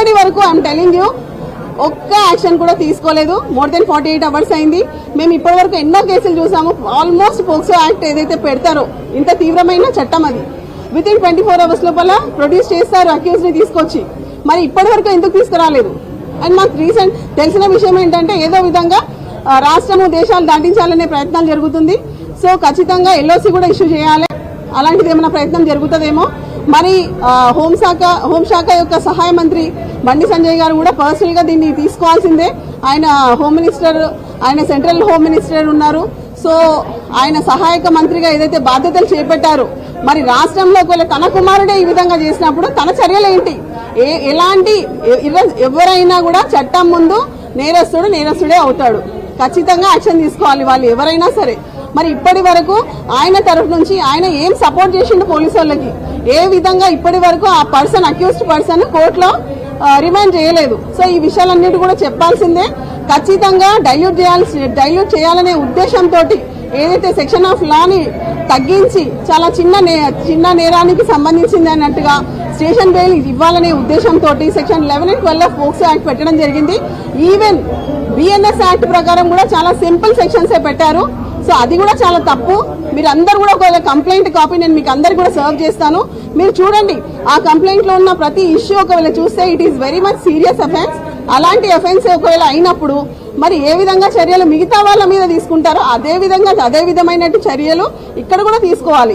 ఇప్పటి వరకు I'm telling you ఒక్క యాక్షన్ కూడా తీసుకోలేదు. మోర్ దెన్ 48 hours అయింది. మేము ఇప్పటి వరకు ఎన్నో కేసులు చూసాము. ఆల్మోస్ట్ పోక్సో యాక్ట్ ఏదైతే పెడతారో ఇంత తీవ్రమైన చట్టం అది విత్ ఇన్ 24 hours లోపల ప్రొడ్యూస్ చేస్తారు అక్యూజ్ ని తీసుకొచ్చి. మరి ఇప్పటి వరకు ఎందుకు తీసుకురాలేదు? అండ్ మాకు రీసెంట్ తెలిసిన విషయం ఏంటంటే ఏదో విధంగా రాష్ట్రము దేశాలు దాటించాలనే ప్రయత్నాలు జరుగుతుంది. సో ఖచ్చితంగా ఎల్ఓసి కూడా ఇష్యూ చేయాలి. అలాంటిది ఏమైనా ప్రయత్నం జరుగుతుందేమో. మరి హోంశాఖ యొక్క సహాయ మంత్రి బండి సంజయ్ గారు కూడా పర్సనల్ గా దీన్ని తీసుకోవాల్సిందే. ఆయన హోమ్ మినిస్టర్, ఆయన సెంట్రల్ హోమ్ మినిస్టర్ ఉన్నారు. సో ఆయన సహాయక మంత్రిగా ఏదైతే బాధ్యతలు చేపట్టారో మరి రాష్ట్రంలో ఒకవేళ తన కుమారుడే ఈ విధంగా చేసినప్పుడు తన చర్యలు ఏంటి? ఎలాంటి ఎవరైనా కూడా చట్టం ముందు నేరస్తుడే అవుతాడు. ఖచ్చితంగా యాక్షన్ తీసుకోవాలి వాళ్ళు ఎవరైనా సరే. మరి ఇప్పటి వరకు ఆయన తరఫు నుంచి ఆయన ఏం సపోర్ట్ చేసిండు పోలీసు వాళ్ళకి? ఏ విధంగా ఇప్పటి వరకు ఆ పర్సన్ అక్యూజ్డ్ పర్సన్ కోర్టులో రిమైండ్ చేయలేదు. సో ఈ విషయాలన్నిటి కూడా చెప్పాల్సిందే. ఖచ్చితంగా డైల్యూట్ చేయాలనే ఉద్దేశంతో ఏదైతే సెక్షన్ ఆఫ్ లాని తగ్గించి చాలా చిన్న నేరానికి సంబంధించింది అన్నట్టుగా స్టేషన్ బెయిల్ ఇవ్వాలనే ఉద్దేశంతో సెక్షన్ 11 and 12 పోక్సో యాక్ట్ పెట్టడం జరిగింది. ఈవెన్ బిఎన్ఎస్ యాక్ట్ ప్రకారం కూడా చాలా సింపుల్ సెక్షన్స్ పెట్టారు. సో అది కూడా చాలా తప్పు. మీరు అందరు కూడా ఒకవేళ కంప్లైంట్ కాపీ నేను మీకు అందరు కూడా సర్వ్ చేస్తాను. మీరు చూడండి ఆ కంప్లైంట్ లో ఉన్న ప్రతి ఇష్యూ ఒకవేళ చూస్తే it is very much serious offence. అలాంటి అఫెన్స్ ఒకవేళ అయినప్పుడు మరి ఏ విధంగా చర్యలు మిగతా వాళ్ళ మీద తీసుకుంటారో అదే విధమైన చర్యలు ఇక్కడ కూడా తీసుకోవాలి.